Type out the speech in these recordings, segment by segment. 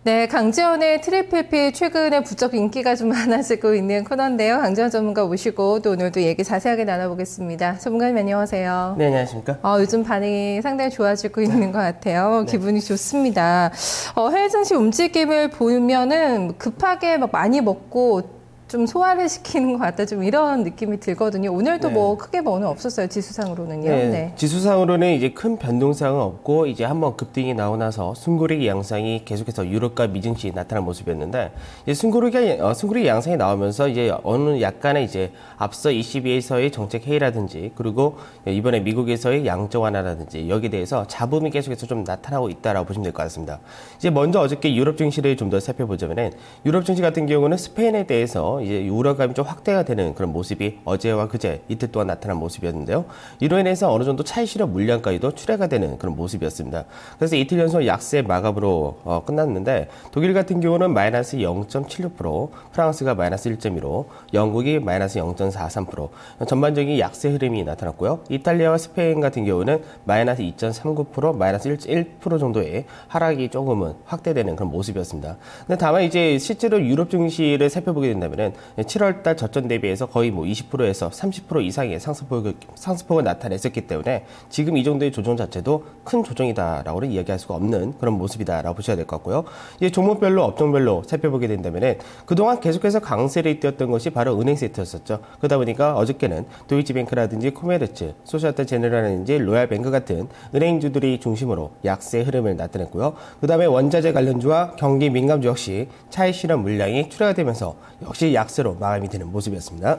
네, 강지원의 트리플피 최근에 부쩍 인기가 좀 많아지고 있는 코너인데요. 강지원 전문가 모시고 또 오늘도 얘기 자세하게 나눠보겠습니다. 전문가님 안녕하세요. 네, 안녕하십니까? 요즘 반응이 상당히 좋아지고 있는 것 같아요. 네. 기분이 좋습니다. 해외 증시 움직임을 보면은 급하게 막 많이 먹고 좀 소화를 시키는 것 같다. 좀 이런 느낌이 들거든요. 오늘도 네. 뭐 크게 뭐는 없었어요. 지수상으로는요. 네. 네. 지수상으로는 이제 큰 변동사항은 없고 이제 한번 급등이 나오고 나서 숨고르기 양상이 계속해서 유럽과 미증시 나타난 모습이었는데 이제 숨고르기 양상이 나오면서 이제 어느 약간의 이제 앞서 ECB에서의 정책 회의라든지 그리고 이번에 미국에서의 양적 완화라든지 여기에 대해서 잡음이 계속해서 좀 나타나고 있다라고 보시면 될 것 같습니다. 이제 먼저 어저께 유럽 증시를 좀 더 살펴보자면은 유럽 증시 같은 경우는 스페인에 대해서 이제 우려감이 좀 확대가 되는 그런 모습이 어제와 그제 이틀 동안 나타난 모습이었는데요. 이로 인해서 어느 정도 차익 실현 물량까지도 출회가 되는 그런 모습이었습니다. 그래서 이틀 연속 약세 마감으로 끝났는데 독일 같은 경우는 마이너스 0.76%, 프랑스가 마이너스 1.15%, 영국이 마이너스 0.43%, 전반적인 약세 흐름이 나타났고요. 이탈리아와 스페인 같은 경우는 마이너스 2.39%, 마이너스 1% 정도의 하락이 조금은 확대되는 그런 모습이었습니다. 근데 다만 이제 실제로 유럽 증시를 살펴보게 된다면은 7월달 저점 대비해서 거의 뭐 20%에서 30% 이상의 상승폭을 나타냈었기 때문에 지금 이 정도의 조정 자체도 큰 조정이다라고는 이야기할 수가 없는 그런 모습이다라고 보셔야 될 것 같고요. 이제 종목별로 업종별로 살펴보게 된다면은 그동안 계속해서 강세를 띄웠던 것이 바로 은행 세트였었죠. 그러다 보니까 어저께는 도이치뱅크라든지 코메르츠, 소시아타제네랄라든지 로얄뱅크 같은 은행주들이 중심으로 약세 흐름을 나타냈고요. 그 다음에 원자재 관련주와 경기 민감주 역시 차익 실현 물량이 출하가 되면서 역시 약세로 마감이 되는 모습이었습니다.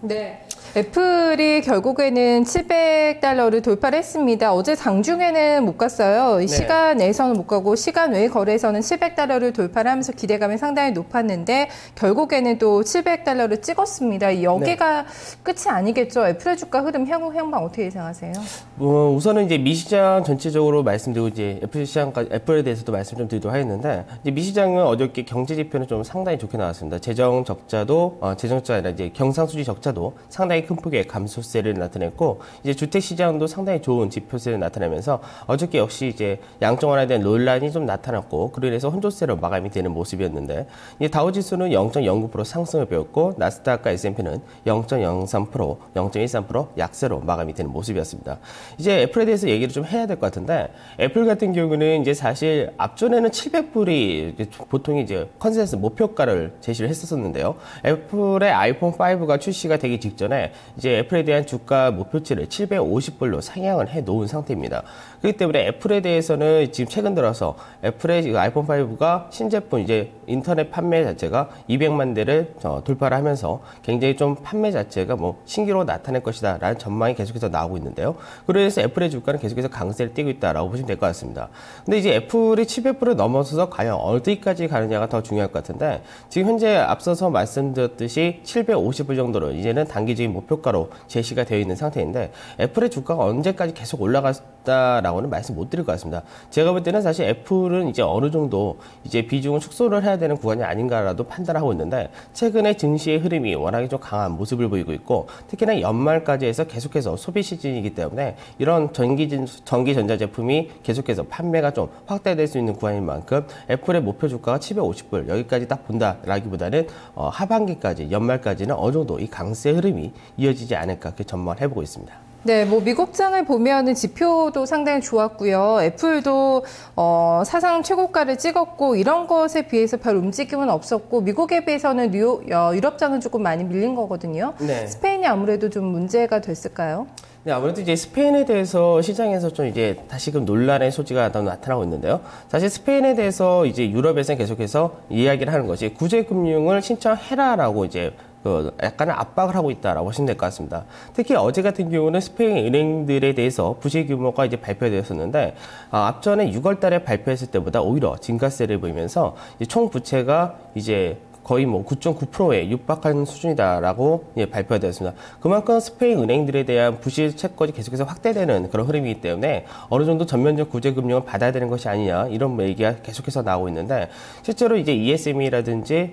네. 애플이 결국에는 700달러를 돌파를 했습니다. 어제 장중에는 못 갔어요. 네. 시간 내에서는 못 가고 시간 외 거래에서는 700달러를 돌파를 하면서 기대감이 상당히 높았는데 결국에는 또 700달러를 찍었습니다. 여기가 끝이 아니겠죠. 애플의 주가 흐름 향방 어떻게 예상하세요? 우선은 이제 미시장 전체적으로 말씀드리고 이제 애플에 대해서도 말씀 좀 드리도록 하겠는데 이제 미시장은 어저께 경제 지표는 좀 상당히 좋게 나왔습니다. 재정 적자도 재정적자 아니라 이제 경상수지 적자도 상당히 큰 폭의 감소세를 나타냈고 이제 주택 시장도 상당히 좋은 지표세를 나타내면서 어저께 역시 이제 양적 완화에 대한 논란이 좀 나타났고 그로 인해서 혼조세로 마감이 되는 모습이었는데 이제 다우 지수는 0.09% 상승을 보였고 나스닥과 S&P는 0.03%, 0.13% 약세로 마감이 되는 모습이었습니다. 이제 애플에 대해서 얘기를 좀 해야 될 것 같은데 애플 같은 경우는 이제 사실 앞전에는 700불이 보통 이제 컨센서스 목표가를 제시를 했었는데요. 애플의 아이폰 5가 출시가 되기 직전에 이제 애플에 대한 주가 목표치를 750불로 상향을 해 놓은 상태입니다. 그렇기 때문에 애플에 대해서는 지금 최근 들어서 애플의 아이폰 5가 신제품 이제 인터넷 판매 자체가 200만 대를 돌파를 하면서 굉장히 좀 판매 자체가 뭐 신기로 나타낼 것이다 라는 전망이 계속해서 나오고 있는데요. 그래서 애플의 주가는 계속해서 강세를 띠고 있다라고 보시면 될 것 같습니다. 근데 이제 애플이 700불을 넘어서서 과연 어디까지 가느냐가 더 중요할 것 같은데 지금 현재 앞서서 말씀드렸듯이 750불 정도로 이제는 단기적인 목표가로 제시가 되어 있는 상태인데 애플의 주가가 언제까지 계속 올라갔다라고는 말씀 못 드릴 것 같습니다. 제가 볼 때는 사실 애플은 이제 어느 정도 이제 비중을 축소를 해야 되는 구간이 아닌가라도 판단하고 있는데 최근에 증시의 흐름이 워낙에 좀 강한 모습을 보이고 있고 특히나 연말까지 해서 계속해서 소비 시즌이기 때문에 이런 전기전자 제품이 계속해서 판매가 좀 확대될 수 있는 구간인 만큼 애플의 목표 주가가 750불 여기까지 딱 본다라기보다는 하반기까지 연말까지는 어느 정도 이 강세 흐름이 이어지지 않을까 그렇게 전망을 해보고 있습니다. 네, 뭐 미국장을 보면은 지표도 상당히 좋았고요. 애플도 사상 최고가를 찍었고 이런 것에 비해서 별 움직임은 없었고 미국에 비해서는 유럽장은 조금 많이 밀린 거거든요. 네. 스페인이 아무래도 좀 문제가 됐을까요? 네, 아무래도 이제 스페인에 대해서 시장에서 좀 이제 다시금 논란의 소지가 나타나고 있는데요. 사실 스페인에 대해서 이제 유럽에서는 계속해서 이야기를 하는 것이 구제금융을 신청해라라고 이제 약간의 압박을 하고 있다라고 보시면 될 것 같습니다. 특히 어제 같은 경우는 스페인 은행들에 대해서 부실 규모가 이제 발표되었었는데 앞전에 6월 달에 발표했을 때보다 오히려 증가세를 보이면서 총 부채가 이제 거의 뭐 9.9%에 육박한 수준이다라고 발표가 되었습니다. 그만큼 스페인 은행들에 대한 부실 채권이 계속해서 확대되는 그런 흐름이기 때문에 어느 정도 전면적 구제 금융을 받아야 되는 것이 아니냐 이런 얘기가 계속해서 나오고 있는데 실제로 이제 ESM이라든지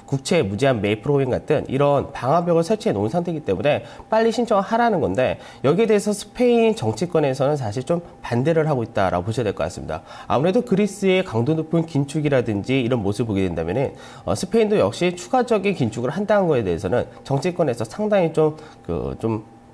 국채 무제한 매입 프로그램 같은 이런 방화벽을 설치해 놓은 상태이기 때문에 빨리 신청을 하라는 건데 여기에 대해서 스페인 정치권에서는 사실 좀 반대를 하고 있다라고 보셔야 될 것 같습니다. 아무래도 그리스의 강도 높은 긴축이라든지 이런 모습을 보게 된다면은 스페인도 역시 추가적인 긴축을 한다는 거에 대해서는 정치권에서 상당히 좀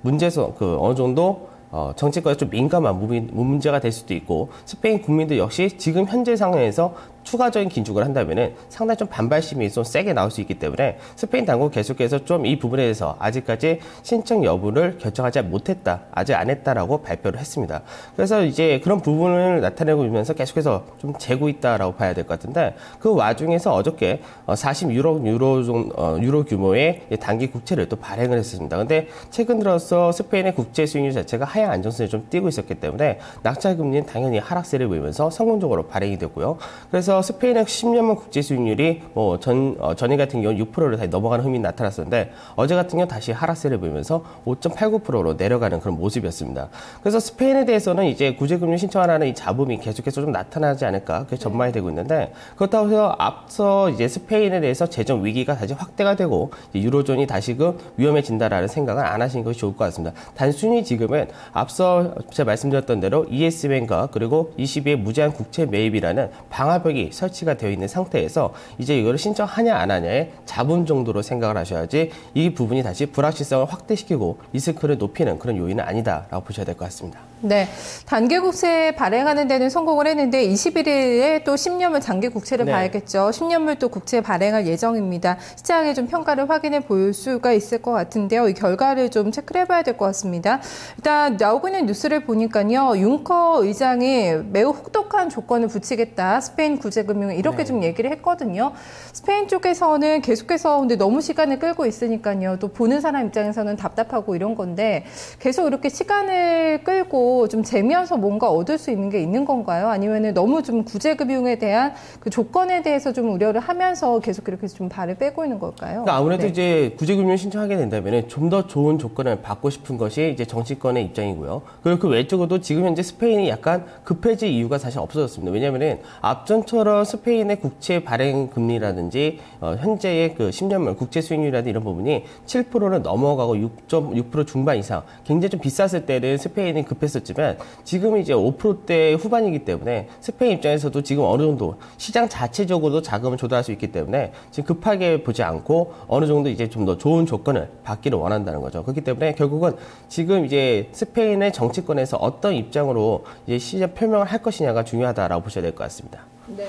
문제서 어느 정도 정치권에 좀 민감한 문제가 될 수도 있고 스페인 국민들 역시 지금 현재 상황에서 추가적인 긴축을 한다면은 상당히 좀 반발심이 좀 세게 나올 수 있기 때문에 스페인 당국 계속해서 좀 이 부분에 대해서 아직까지 신청 여부를 결정하지 못했다, 아직 안 했다라고 발표를 했습니다. 그래서 이제 그런 부분을 나타내고 있면서 계속해서 좀 재고 있다라고 봐야 될 것 같은데 그 와중에서 어저께 40유로 유로 규모의 단기 국채를 또 발행을 했습니다. 근데 최근 들어서 스페인의 국채 수익률 자체가 하향 안정세를 좀 띄고 있었기 때문에 낙찰 금리는 당연히 하락세를 보이면서 성공적으로 발행이 됐고요. 그래서 스페인의 10년물 국제 수익률이 전일 같은 경우는 6%를 다시 넘어가는 흐름이 나타났었는데 어제 같은 경우 다시 하락세를 보이면서 5.89%로 내려가는 그런 모습이었습니다. 그래서 스페인에 대해서는 이제 구제금융 신청하라는 이 잡음이 계속해서 좀 나타나지 않을까 그렇게 전망이 되고 있는데 그렇다고 해서 앞서 이제 스페인에 대해서 재정 위기가 다시 확대가 되고 유로존이 다시금 위험해진다라는 생각은 안 하시는 것이 좋을 것 같습니다. 단순히 지금은 앞서 제가 말씀드렸던 대로 ESM과 그리고 ECB의 무제한 국채 매입이라는 방화벽이 설치가 되어 있는 상태에서 이제 이거를 신청하냐 안 하냐의 자본 정도로 생각을 하셔야지 이 부분이 다시 불확실성을 확대시키고 리스크를 높이는 그런 요인은 아니다라고 보셔야 될 것 같습니다. 네, 단기 국채 발행하는 데는 성공을 했는데 21일에 또 10년물 장기 국채를 봐야겠죠. 10년물 또 국채 발행할 예정입니다. 시장의 좀 평가를 확인해 볼 수가 있을 것 같은데요. 이 결과를 좀 체크를 해봐야 될 것 같습니다. 일단 나오고 있는 뉴스를 보니까요. 융커 의장이 매우 혹독한 조건을 붙이겠다. 스페인 구제금융에 이렇게 좀 얘기를 했거든요. 스페인 쪽에서는 계속해서 근데 너무 시간을 끌고 있으니까요. 또 보는 사람 입장에서는 답답하고 이런 건데 계속 이렇게 시간을 끌고 좀 재미어서 뭔가 얻을 수 있는 게 있는 건가요? 아니면은 너무 좀 구제금융에 대한 그 조건에 대해서 좀 우려를 하면서 계속 이렇게 좀 발을 빼고 있는 걸까요? 그러니까 아무래도 이제 구제금융 신청하게 된다면 좀 더 좋은 조건을 받고 싶은 것이 이제 정치권의 입장이고요. 그리고 그 외적으로도 지금 현재 스페인이 약간 급해질 이유가 사실 없어졌습니다. 왜냐하면은 앞전처럼 스페인의 국채 발행 금리라든지 현재의 그 10년물 국채 수익률이라든지 이런 부분이 7%를 넘어가고 6.6% 중반 이상 굉장히 좀 비쌌을 때는 스페인이 급했었지만 지금 이제 5%대 후반이기 때문에 스페인 입장에서도 지금 어느 정도 시장 자체적으로도 자금을 조달할 수 있기 때문에 지금 급하게 보지 않고 어느 정도 이제 좀 더 좋은 조건을 받기를 원한다는 거죠. 그렇기 때문에 결국은 지금 이제 스페인의 정치권에서 어떤 입장으로 이제 시장 표명을 할 것이냐가 중요하다라고 보셔야 될 것 같습니다. 네.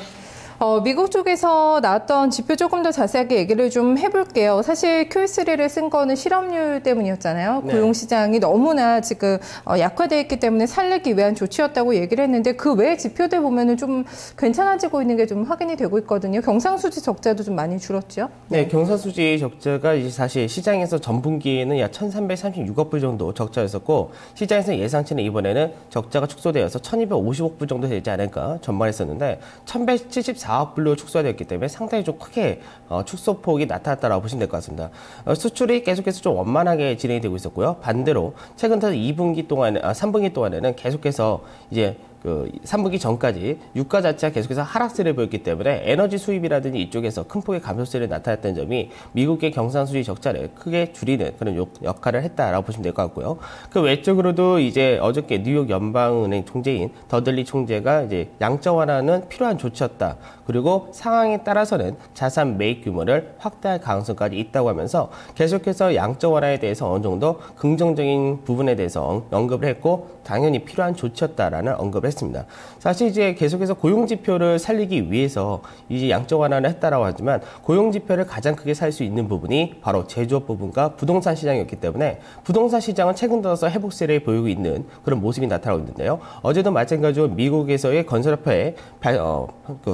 미국 쪽에서 나왔던 지표 조금 더 자세하게 얘기를 좀 해볼게요. 사실 QE3를 쓴 거는 실업률 때문이었잖아요. 네. 고용시장이 너무나 지금 약화되어 있기 때문에 살리기 위한 조치였다고 얘기를 했는데 그 외 지표들 보면은 좀 괜찮아지고 있는 게 좀 확인이 되고 있거든요. 경상수지 적자도 좀 많이 줄었죠. 네, 경상수지 적자가 이제 사실 시장에서 전분기에는 약 1,336억 불 정도 적자였었고 시장에서 예상치는 이번에는 적자가 축소되어서 1,250억 불 정도 되지 않을까 전망했었는데 1,174억 불로 축소되었기 때문에 상당히 좀 크게 축소폭이 나타났다고 보시면 될 것 같습니다. 수출이 계속해서 좀 원만하게 진행이 되고 있었고요. 반대로 최근 들어 3분기 동안에는 계속해서 이제 3분기 전까지 유가 자체가 계속해서 하락세를 보였기 때문에 에너지 수입이라든지 이쪽에서 큰 폭의 감소세를 나타냈던 점이 미국의 경상수지 적자를 크게 줄이는 그런 역할을 했다라고 보시면 될 것 같고요. 그 외적으로도 이제 어저께 뉴욕 연방은행 총재인 더들리 총재가 이제 양적 완화는 필요한 조치였다. 그리고 상황에 따라서는 자산 매입 규모를 확대할 가능성까지 있다고 하면서 계속해서 양적 완화에 대해서 어느 정도 긍정적인 부분에 대해서 언급을 했고 당연히 필요한 조치였다라는 언급을 했습니다. 사실 이제 계속해서 고용 지표를 살리기 위해서 이제 양적 완화를 했다라고 하지만 고용 지표를 가장 크게 살 수 있는 부분이 바로 제조업 부분과 부동산 시장이었기 때문에 부동산 시장은 최근 들어서 회복세를 보이고 있는 그런 모습이 나타나고 있는데요. 어제도 마찬가지로 미국에서의 건설업회의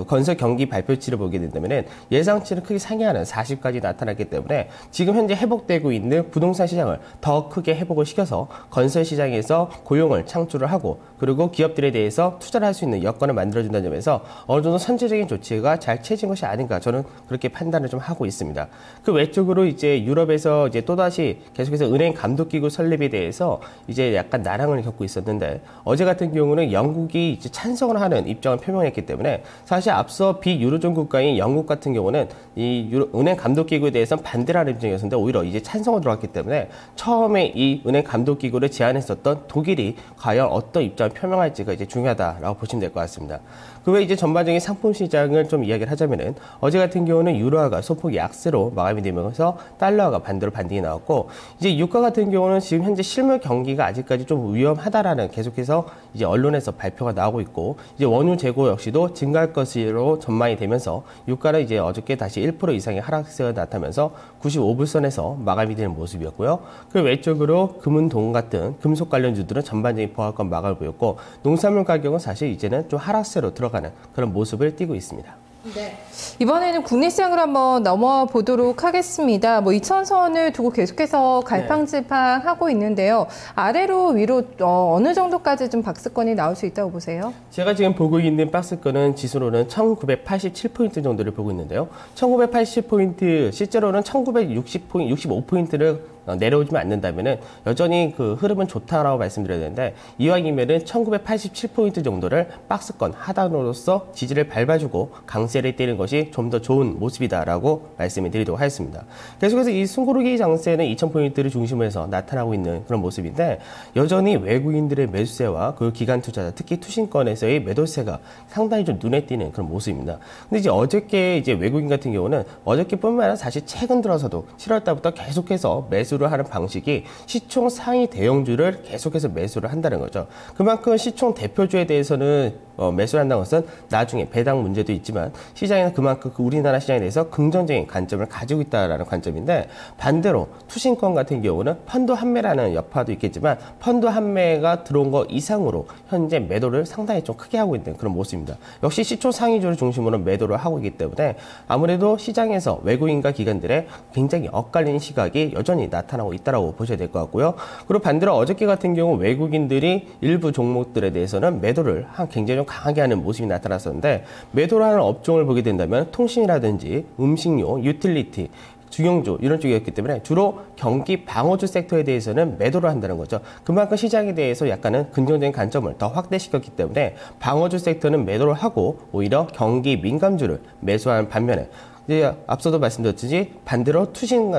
건설 경기 발표치를 보게 된다면 예상치를 크게 상회하는 40까지 나타났기 때문에 지금 현재 회복되고 있는 부동산 시장을 더 크게 회복을 시켜서 건설 시장에서 고용을 창출을 하고 그리고 기업들에 대해서 대해서 투자를 할 수 있는 여건을 만들어준다는 점에서 어느 정도 선제적인 조치가 잘 취해진 것이 아닌가 저는 그렇게 판단을 좀 하고 있습니다. 그 외적으로 이제 유럽에서 이제 또다시 계속해서 은행 감독기구 설립에 대해서 이제 약간 난항을 겪고 있었는데 어제 같은 경우는 영국이 이제 찬성을 하는 입장을 표명했기 때문에 사실 앞서 비유로존 국가인 영국 같은 경우는 이 은행 감독기구에 대해서는 반대를 하는 입장이었는데 오히려 이제 찬성을 들어왔기 때문에 처음에 이 은행 감독기구를 제안했었던 독일이 과연 어떤 입장을 표명할지가 이제 중요하다라고 보시면 될 것 같습니다. 그 외에 이제 전반적인 상품 시장을 좀 이야기를 하자면은 어제 같은 경우는 유로화가 소폭 약세로 마감이 되면서 달러화가 반대로 반등이 나왔고 이제 유가 같은 경우는 지금 현재 실물 경기가 아직까지 좀 위험하다라는 계속해서 이제 언론에서 발표가 나오고 있고 이제 원유 재고 역시도 증가할 것으로 전망이 되면서 유가는 이제 어저께 다시 1% 이상의 하락세가 나타나면서 95불선에서 마감이 되는 모습이었고요. 그 외적으로 금은 동 같은 금속 관련주들은 전반적인 보합권 마감을 보였고 농산물 가격은 사실 이제는 좀 하락세로 들어가는 그런 모습을 띠고 있습니다. 네. 이번에는 국내 시장으로 한번 넘어와 보도록 하겠습니다. 뭐 2,000선을 두고 계속해서 갈팡질팡하고 있는데요. 아래로 위로 어느 정도까지 좀 박스권이 나올 수 있다고 보세요? 제가 지금 보고 있는 박스권은 지수로는 1987포인트 정도를 보고 있는데요. 1980포인트, 실제로는 1960포인트, 65포인트를 내려오지만 않는다면은 여전히 그 흐름은 좋다라고 말씀드려야 되는데 이왕이면은 1987포인트 정도를 박스권 하단으로서 지지를 밟아주고 강세를 띄는 것이 좀 더 좋은 모습이다라고 말씀을 드리도록 하겠습니다. 계속해서 이 숨고르기 장세는 2000포인트를 중심으로 해서 나타나고 있는 그런 모습인데 여전히 외국인들의 매수세와 그 기관 투자자 특히 투신권에서의 매도세가 상당히 좀 눈에 띄는 그런 모습입니다. 근데 이제 어저께 이제 외국인 같은 경우는 어저께뿐만 아니라 사실 최근 들어서도 7월 달부터 계속해서 매수를 하는 방식이 시총 상위 대형주를 계속해서 매수를 한다는 거죠. 그만큼 시총 대표주에 대해서는 매수를 한다는 것은 나중에 배당 문제도 있지만 시장에는 그만큼 우리나라 시장에 대해서 긍정적인 관점을 가지고 있다는 관점인데 반대로 투신권 같은 경우는 펀드 환매라는 여파도 있겠지만 펀드 환매가 들어온 것 이상으로 현재 매도를 상당히 좀 크게 하고 있는 그런 모습입니다. 역시 시총 상위주를 중심으로 매도를 하고 있기 때문에 아무래도 시장에서 외국인과 기관들의 굉장히 엇갈리는 시각이 여전히 나타나고 있다고 보셔야 될 것 같고요. 그리고 반대로 어저께 같은 경우 외국인들이 일부 종목들에 대해서는 매도를 굉장히 좀 강하게 하는 모습이 나타났었는데 매도를 하는 업종을 보게 된다면 통신이라든지 음식료, 유틸리티, 중형주 이런 쪽이었기 때문에 주로 경기 방어주 섹터에 대해서는 매도를 한다는 거죠. 그만큼 시장에 대해서 약간은 긍정적인 관점을 더 확대시켰기 때문에 방어주 섹터는 매도를 하고 오히려 경기 민감주를 매수하는 반면에 이제 앞서도 말씀드렸듯이 반대로 투신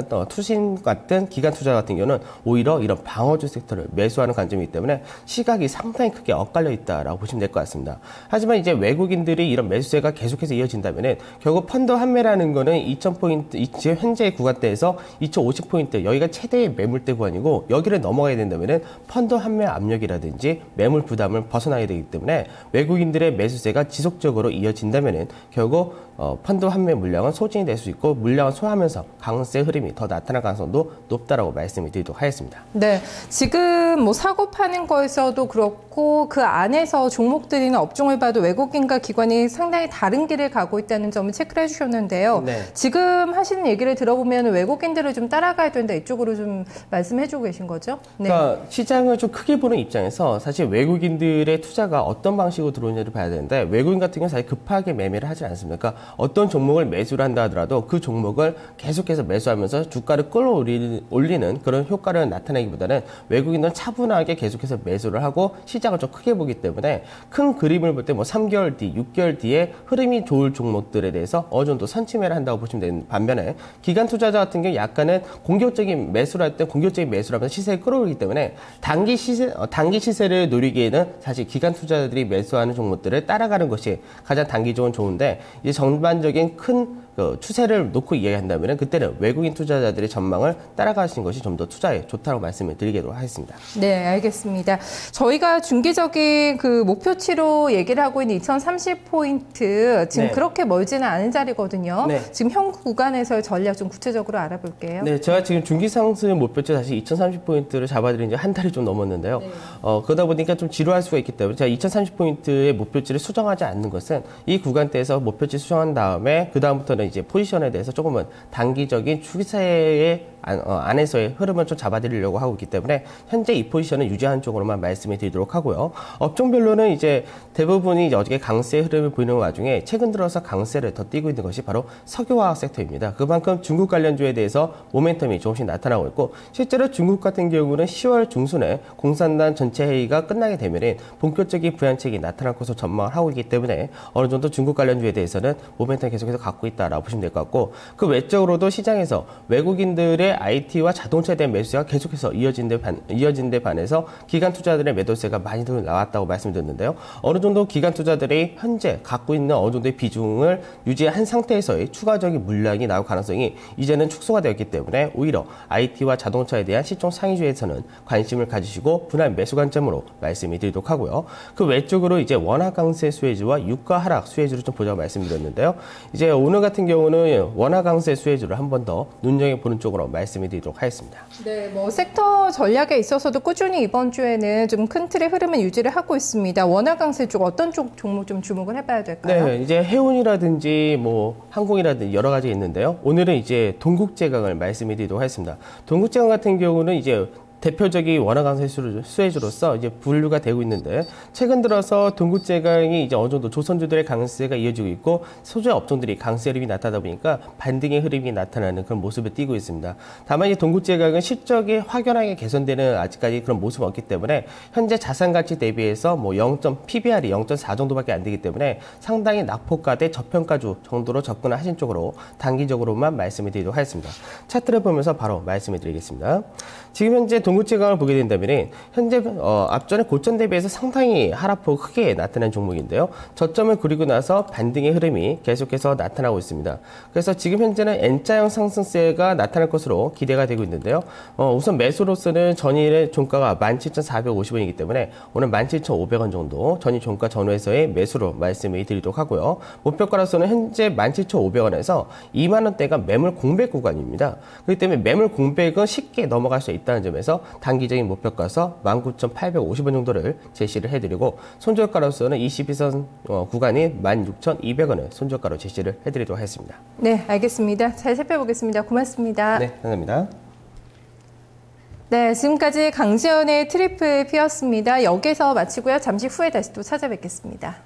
같은 기관 투자 같은 경우는 오히려 이런 방어주 섹터를 매수하는 관점이기 때문에 시각이 상당히 크게 엇갈려 있다라고 보시면 될 것 같습니다. 하지만 이제 외국인들이 이런 매수세가 계속해서 이어진다면은 결국 펀드 환매라는 거는 2,000포인트, 지금 현재 구간대에서 2,050포인트 여기가 최대의 매물대 구간이고 여기를 넘어가야 된다면은 펀드 환매 압력이라든지 매물 부담을 벗어나야 되기 때문에 외국인들의 매수세가 지속적으로 이어진다면은 결국 펀드 환매 물량은 소진이 될 수 있고 물량을 소화하면서 강세 흐름이 더 나타날 가능성도 높다라고 말씀을 드리도록 하겠습니다. 네, 지금 뭐 사고 파는 거에서도 그렇고 그 안에서 종목들이나 업종을 봐도 외국인과 기관이 상당히 다른 길을 가고 있다는 점을 체크를 해주셨는데요. 네. 지금 하시는 얘기를 들어보면 외국인들을 좀 따라가야 된다 이쪽으로 좀 말씀해주고 계신 거죠? 네. 그러니까 시장을 좀 크게 보는 입장에서 사실 외국인들의 투자가 어떤 방식으로 들어오는지를 봐야 되는데 외국인 같은 경우는 사실 급하게 매매를 하지 않습니다. 그러니까 어떤 종목을 매수를 한다 하더라도 그 종목을 계속해서 매수하면서 주가를 끌어올리는 그런 효과를 나타내기보다는 외국인은 차분하게 계속해서 매수를 하고 시장을 좀 크게 보기 때문에 큰 그림을 볼 때 뭐 3개월 뒤, 6개월 뒤에 흐름이 좋을 종목들에 대해서 어느 정도 선침해를 한다고 보시면 되는 반면에 기관 투자자 같은 경우 약간은 공격적인 매수를 할 때 공격적인 매수를 하면서 시세를 끌어올리기 때문에 단기 시세를 노리기에는 사실 기관 투자자들이 매수하는 종목들을 따라가는 것이 가장 단기적으로 좋은데 이제 전반적인 큰 추세를 놓고 이야기한다면 그때는 외국인 투자자들의 전망을 따라가시는 것이 좀 더 투자에 좋다고 말씀을 드리도록 하겠습니다. 네, 알겠습니다. 저희가 중기적인 그 목표치로 얘기를 하고 있는 2030포인트 지금 네. 그렇게 멀지는 않은 자리거든요. 네. 지금 현 구간에서의 전략 좀 구체적으로 알아볼게요. 네, 제가 지금 중기상승 목표치 다시 2030포인트를 잡아드린 지 한 달이 좀 넘었는데요. 네. 그러다 보니까 좀 지루할 수가 있기 때문에 제가 2030포인트의 목표치를 수정하지 않는 것은 이 구간대에서 목표치 수정한 다음에 그 다음부터는 이제 포지션에 대해서 조금은 단기적인 추세의 안에서의 흐름을 좀 잡아드리려고 하고 있기 때문에 현재 이 포지션을 유지한 쪽으로만 말씀을 드리도록 하고요. 업종별로는 이제 대부분이 이제 어저께 강세의 흐름을 보이는 와중에 최근 들어서 강세를 더 띄고 있는 것이 바로 석유화학 섹터입니다. 그만큼 중국 관련주에 대해서 모멘텀이 조금씩 나타나고 있고, 실제로 중국 같은 경우는 10월 중순에 공산당 전체 회의가 끝나게 되면 본격적인 부양책이 나타날 것으로 전망을 하고 있기 때문에 어느 정도 중국 관련주에 대해서는 모멘텀 계속해서 갖고 있다라고 보시면 될 것 같고, 그 외적으로도 시장에서 외국인들의 IT와 자동차에 대한 매수세가 계속해서 이어진 데 반해서 기관 투자들의 매도세가 많이 나왔다고 말씀드렸는데요. 어느 정도 기관 투자들이 현재 갖고 있는 어느 정도의 비중을 유지한 상태에서의 추가적인 물량이 나올 가능성이 이제는 축소가 되었기 때문에 오히려 IT와 자동차에 대한 시총 상위주에서는 관심을 가지시고 분할 매수 관점으로 말씀을 드리도록 하고요. 그 외적으로 이제 원화 강세 수혜주와 유가 하락 수혜주를 좀 보자고 말씀드렸는데요. 이제 오늘 같은 경우는 원화 강세 수혜주를 한 번 더 눈여겨보는 쪽으로 말씀을 드리도록 하겠습니다. 네, 뭐 섹터 전략에 있어서도 꾸준히 이번 주에는 좀 큰 틀의 흐름을 유지를 하고 있습니다. 원화 강세 쪽 어떤 쪽 종목 좀 주목을 해봐야 될까요? 네, 이제 해운이라든지 뭐 항공이라든지 여러 가지 있는데요. 오늘은 이제 동국제강을 말씀을 드리도록 하겠습니다. 동국제강 같은 경우는 이제 대표적인 원화 강세 수혜주로서 이제 분류가 되고 있는데, 최근 들어서 동국제강이 이제 어느 정도 조선주들의 강세가 이어지고 있고 소재 업종들이 강세 흐름이 나타나다 보니까 반등의 흐름이 나타나는 그런 모습을 띠고 있습니다. 다만 이 동국제강은 실적이 확연하게 개선되는 아직까지 그런 모습은 없기 때문에 현재 자산 가치 대비해서 뭐 PBR이 0.4 정도밖에 안 되기 때문에 상당히 낙폭과대 저평가주 정도로 접근을 하신 쪽으로 단기적으로만 말씀을 드리도록 하겠습니다. 차트를 보면서 바로 말씀을 드리겠습니다. 지금 현재 동국제강을 보게 된다면 현재 앞전에 고점 대비해서 상당히 하락폭 크게 나타난 종목인데요. 저점을 그리고 나서 반등의 흐름이 계속해서 나타나고 있습니다. 그래서 지금 현재는 N자형 상승세가 나타날 것으로 기대가 되고 있는데요. 우선 매수로서는 전일의 종가가 17,450원이기 때문에 오늘 17,500원 정도 전일 종가 전후에서의 매수로 말씀을 드리도록 하고요. 목표가로서는 현재 17,500원에서 2만 원대가 매물 공백 구간입니다. 그렇기 때문에 매물 공백은 쉽게 넘어갈 수 있다는 점에서 단기적인 목표가서 19,850원 정도를 제시를 해드리고, 손절가로서는 22선 구간인 16,200원을 손절가로 제시를 해드리도록 하겠습니다. 네, 알겠습니다. 잘 살펴보겠습니다. 고맙습니다. 네, 감사합니다. 네, 지금까지 강지연의 트리플 P였습니다. 여기서 마치고요. 잠시 후에 다시 또 찾아뵙겠습니다.